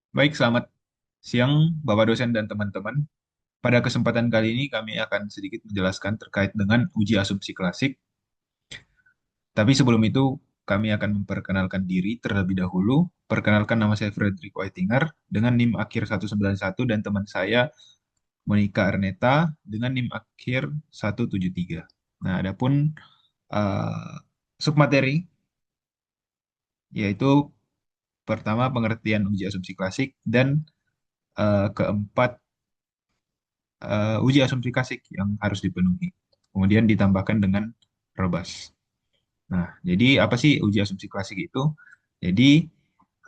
Baik, selamat siang Bapak dosen dan teman-teman. Pada kesempatan kali ini kami akan sedikit menjelaskan terkait dengan uji asumsi klasik. Tapi sebelum itu kami akan memperkenalkan diri terlebih dahulu. Perkenalkan, nama saya Frederick Whitinger dengan NIM akhir 191 dan teman saya Monica Arneta dengan NIM akhir 173. Nah, adapun uh, submateri yaitu pertama pengertian uji asumsi klasik dan keempat uji asumsi klasik yang harus dipenuhi. Kemudian ditambahkan dengan robust. Nah, jadi apa sih uji asumsi klasik itu? Jadi,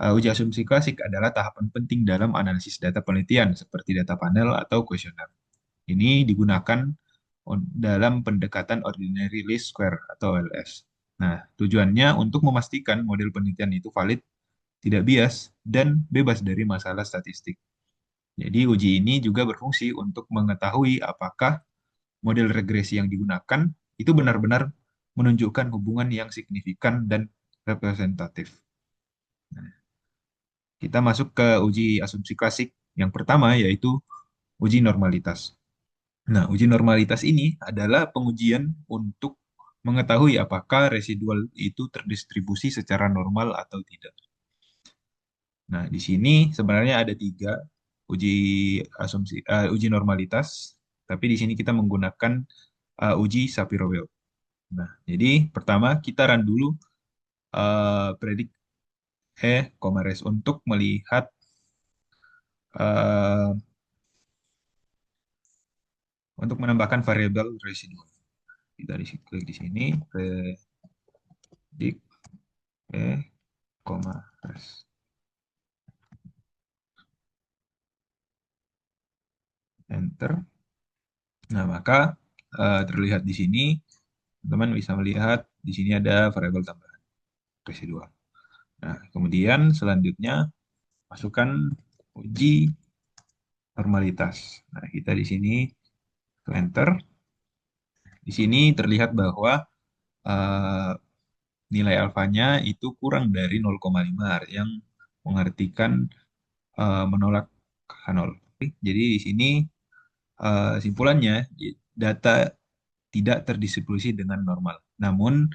uji asumsi klasik adalah tahapan penting dalam analisis data penelitian seperti data panel atau kuesioner. Ini digunakan dalam pendekatan ordinary least square atau OLS. Nah, tujuannya untuk memastikan model penelitian itu valid, tidak bias, dan bebas dari masalah statistik. Jadi, uji ini juga berfungsi untuk mengetahui apakah model regresi yang digunakan itu benar-benar menunjukkan hubungan yang signifikan dan representatif. Nah, kita masuk ke uji asumsi klasik yang pertama yaitu uji normalitas. Nah, uji normalitas ini adalah pengujian untuk mengetahui apakah residual itu terdistribusi secara normal atau tidak. Nah, di sini sebenarnya ada tiga uji uji normalitas, tapi di sini kita menggunakan uji Shapiro-Wilk. Nah, jadi pertama kita run dulu predik res untuk melihat eh, untuk menambahkan variabel residual. Kita klik di sini predik e, res. Enter. Nah, maka terlihat di sini teman-teman bisa melihat di sini ada variabel tambahan residual. Nah, kemudian selanjutnya masukkan uji normalitas. Nah, kita di sini enter. Di sini terlihat bahwa eh, nilai alfanya itu kurang dari 0,5 yang mengartikan menolak H0. Jadi di sini simpulannya data tidak terdistribusi dengan normal. Namun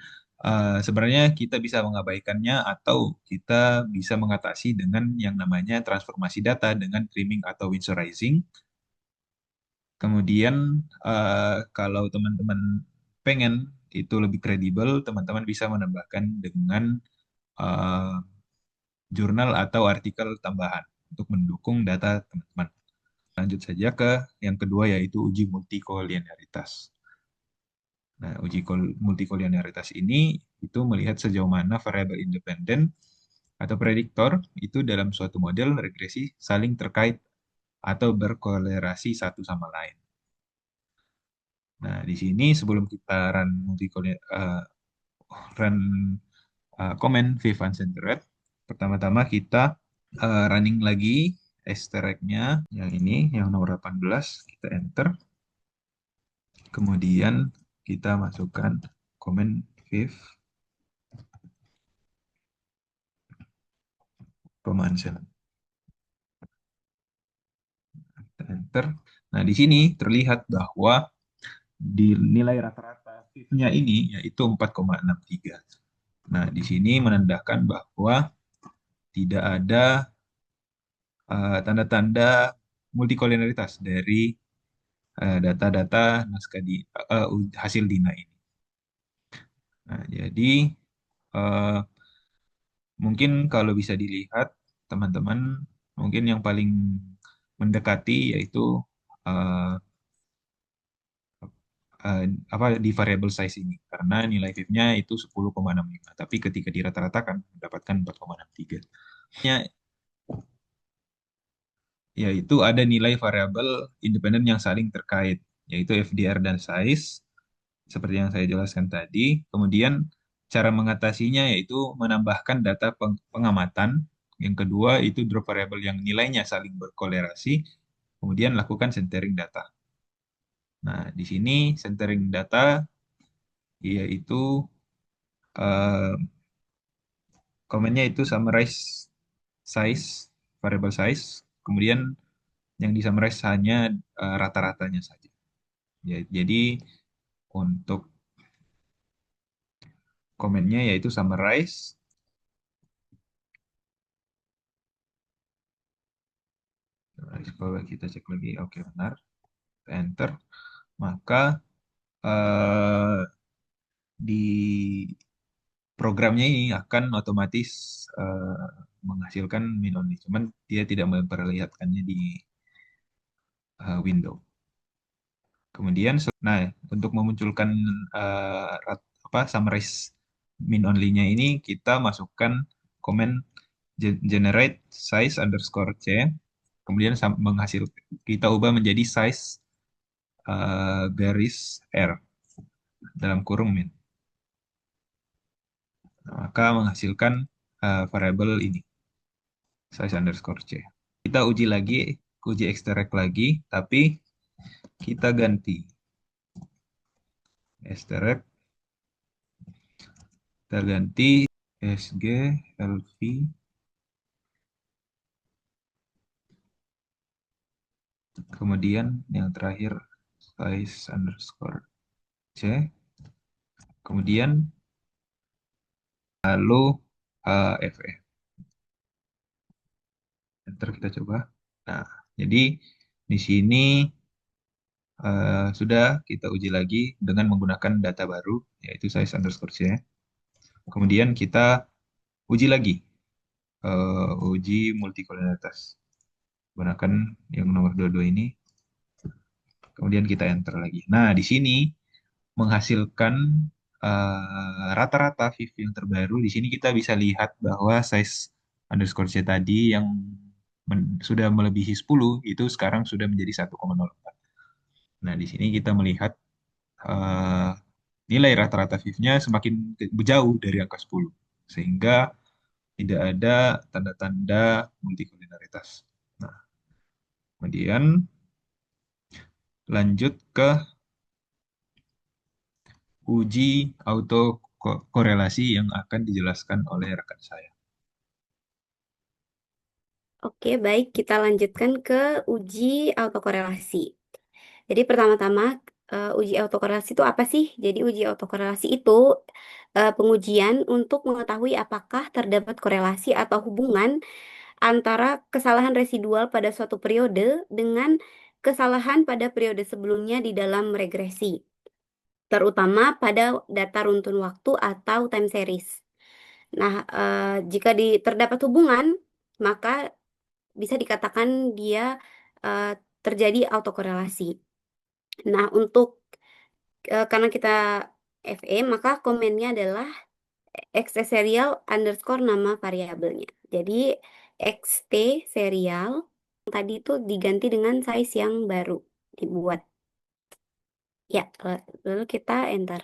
sebenarnya kita bisa mengabaikannya atau kita bisa mengatasi dengan yang namanya transformasi data dengan trimming atau winsorizing. Kemudian kalau teman-teman pengen itu lebih kredibel, teman-teman bisa menambahkan dengan eh, jurnal atau artikel tambahan untuk mendukung data teman-teman. Lanjut saja ke yang kedua yaitu uji multikolinearitas. Nah, multikolinearitas ini itu melihat sejauh mana variabel independen atau prediktor itu dalam suatu model regresi saling terkait atau berkolerasi satu sama lain. Nah, di sini sebelum kita run comment Vivan Centered, pertama-tama kita running lagi extract-nya yang ini, yang nomor 18, kita enter. Kemudian kita masukkan comment Viv Roman Center. Kita enter. Nah, di sini terlihat bahwa di nilai rata-rata Viv-nya ini yaitu 4,63. Nah, di sini menandakan bahwa tidak ada tanda-tanda multikolinialitas dari data-data naskah hasil Dina ini. Nah, jadi eh, mungkin kalau bisa dilihat teman-teman, mungkin yang paling mendekati yaitu eh, eh, apa di variable size ini karena nilai fib-nya itu 10,65 tapi ketika dirata-ratakan mendapatkan 4,63. Ya, yaitu ada nilai variabel independen yang saling terkait yaitu FDR dan size seperti yang saya jelaskan tadi. Kemudian cara mengatasinya yaitu menambahkan data pengamatan. Yang kedua itu drop variabel yang nilainya saling berkolerasi. Kemudian lakukan centering data. Nah, di sini centering data yaitu eh, komennya itu summarize size variable size, kemudian yang di summarize hanya rata-ratanya saja. Ya, jadi untuk komennya yaitu summarize. Kalau kita cek lagi, oke benar, enter, maka eh, di programnya ini akan otomatis eh, menghasilkan min only. Cuman dia tidak memperlihatkannya di window. Kemudian, nah untuk memunculkan apa summarize min only-nya ini kita masukkan komen generate size underscore c, kemudian menghasil kita ubah menjadi size garis r dalam kurung min. Nah, maka menghasilkan variabel ini size underscore c. Kita uji lagi, uji extract lagi, tapi kita ganti extract, kita ganti sg lv, kemudian yang terakhir size underscore c, kemudian lalu fe. Enter kita coba. Nah, jadi di sini sudah kita uji lagi dengan menggunakan data baru, yaitu size underscore c. Kemudian kita uji lagi, uji multikolonialitas. Gunakan yang nomor 22 ini, kemudian kita enter lagi. Nah, di sini menghasilkan rata-rata VIF yang terbaru. Di sini kita bisa lihat bahwa size underscore C tadi yang sudah melebihi 10 itu sekarang sudah menjadi 1,04. Nah, di sini kita melihat eh, nilai rata-rata VIF-nya semakin jauh dari angka 10. Sehingga tidak ada tanda-tanda multikolinialitas. Nah, kemudian lanjut ke uji autokorelasi yang akan dijelaskan oleh rekan saya. Oke, baik. Kita lanjutkan ke uji autokorelasi. Jadi pertama-tama uji autokorelasi itu apa sih? Jadi uji autokorelasi itu pengujian untuk mengetahui apakah terdapat korelasi atau hubungan antara kesalahan residual pada suatu periode dengan kesalahan pada periode sebelumnya di dalam regresi, terutama pada data runtun waktu atau time series. Nah, jika terdapat hubungan, maka bisa dikatakan dia eh, terjadi autokorelasi. Nah, karena kita FE, maka komennya adalah xt serial underscore nama variabelnya. Jadi xt serial tadi itu diganti dengan size yang baru dibuat. Ya, lalu kita enter.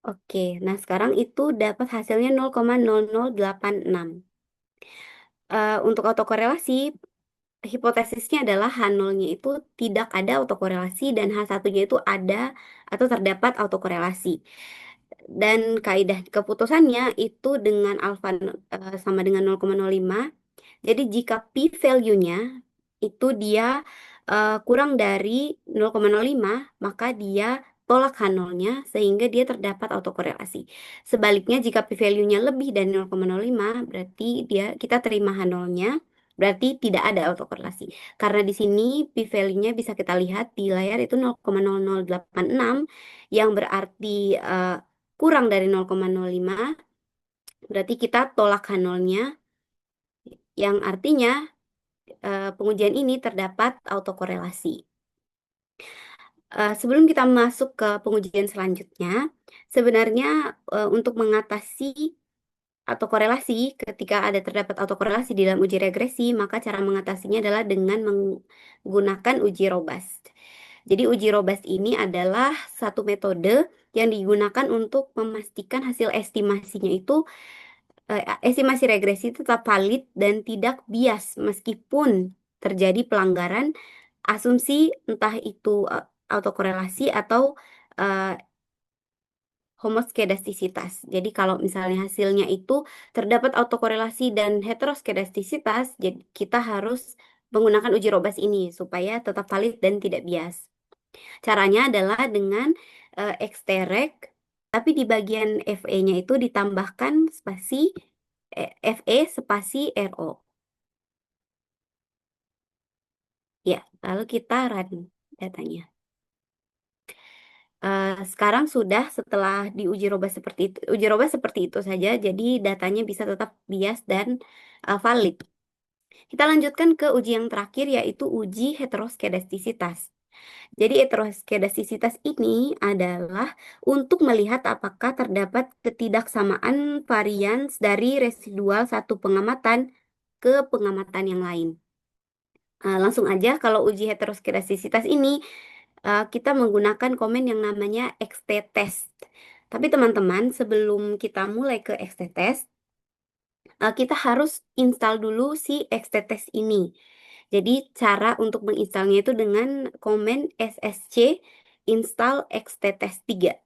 Oke, nah sekarang itu dapat hasilnya 0,0086. Untuk autokorelasi, hipotesisnya adalah H0-nya itu tidak ada autokorelasi dan H1-nya itu ada atau terdapat autokorelasi. Dan kaidah keputusannya itu dengan alfa sama dengan 0,05. Jadi jika p-value-nya itu dia kurang dari 0,05, maka dia tolak H0-nya sehingga dia terdapat autokorelasi. Sebaliknya jika p-value-nya lebih dari 0,05, berarti kita terima H0-nya, berarti tidak ada autokorelasi. Karena di sini p-value-nya bisa kita lihat di layar itu 0,0086 yang berarti kurang dari 0,05, berarti kita tolak H0-nya yang artinya pengujian ini terdapat autokorelasi. Sebelum kita masuk ke pengujian selanjutnya, sebenarnya untuk mengatasi autokorelasi, ketika terdapat autokorelasi di dalam uji regresi, maka cara mengatasinya adalah dengan menggunakan uji robust. Jadi uji robust ini adalah satu metode yang digunakan untuk memastikan hasil estimasinya itu estimasi regresi tetap valid dan tidak bias meskipun terjadi pelanggaran asumsi entah itu autokorelasi atau eh, homoskedastisitas. Jadi kalau misalnya hasilnya itu terdapat autokorelasi dan heteroskedastisitas, jadi kita harus menggunakan uji Robas ini supaya tetap valid dan tidak bias. Caranya adalah dengan eksterek, tapi di bagian FE-nya itu ditambahkan spasi FE spasi RO. Ya, lalu kita run datanya. Sekarang sudah setelah diuji roba seperti itu, uji roba seperti itu saja, jadi datanya bisa tetap bias dan valid. Kita lanjutkan ke uji yang terakhir yaitu uji heteroskedastisitas. Jadi heteroskedastisitas ini adalah untuk melihat apakah terdapat ketidaksamaan varians dari residual satu pengamatan ke pengamatan yang lain. Langsung aja kalau uji heteroskedastisitas ini kita menggunakan komen yang namanya XT-test. Tapi teman-teman, sebelum kita mulai ke XT-test, kita harus install dulu si XT-test ini. Jadi cara untuk menginstalnya itu dengan komen ssc install XT-test 3.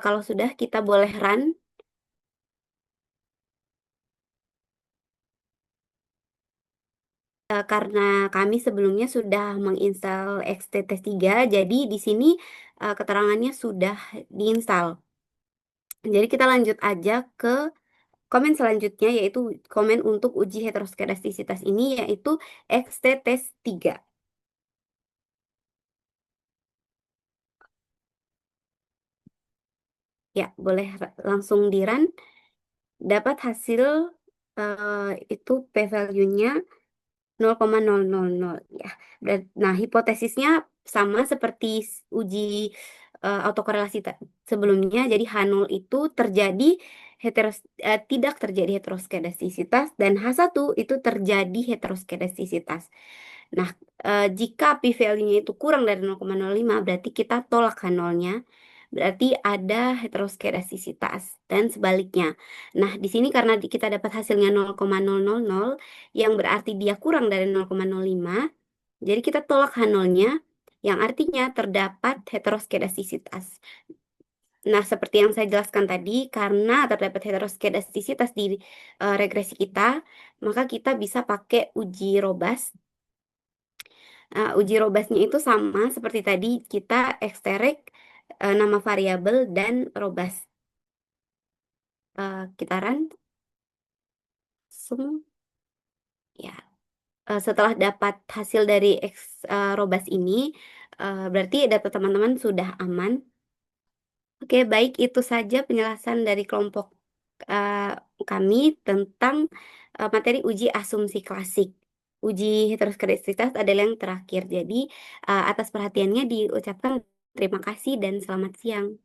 Kalau sudah, kita boleh run. Karena kami sebelumnya sudah menginstal XT-test 3, jadi di sini keterangannya sudah diinstal. Jadi kita lanjut aja ke komen selanjutnya yaitu komen untuk uji heteroskedastisitas ini yaitu XT test 3. Ya, boleh langsung di run. Dapat hasil itu p-value-nya 0,000 ya. Nah, hipotesisnya sama seperti uji autokorelasi sebelumnya. Jadi H0 itu terjadi tidak terjadi heteroskedastisitas dan H1 itu terjadi heteroskedastisitas. Nah, jika p-value-nya itu kurang dari 0,05 berarti kita tolak H0-nya. Berarti ada heteroskedastisitas dan sebaliknya. Nah, di sini karena kita dapat hasilnya 0,000 yang berarti dia kurang dari 0,05, jadi kita tolak H0-nya yang artinya terdapat heteroskedastisitas. Nah, seperti yang saya jelaskan tadi, karena terdapat heteroskedastisitas di regresi kita, maka kita bisa pakai uji Robas. Uji Robasnya itu sama seperti tadi, kita eksterek nama variabel dan Robas. Kita run sum ya. Setelah dapat hasil dari Robas ini, berarti data teman-teman sudah aman. Oke, baik itu saja penjelasan dari kelompok eh, kami tentang materi uji asumsi klasik. Uji heteroskedastisitas adalah yang terakhir. Jadi, atas perhatiannya diucapkan terima kasih dan selamat siang.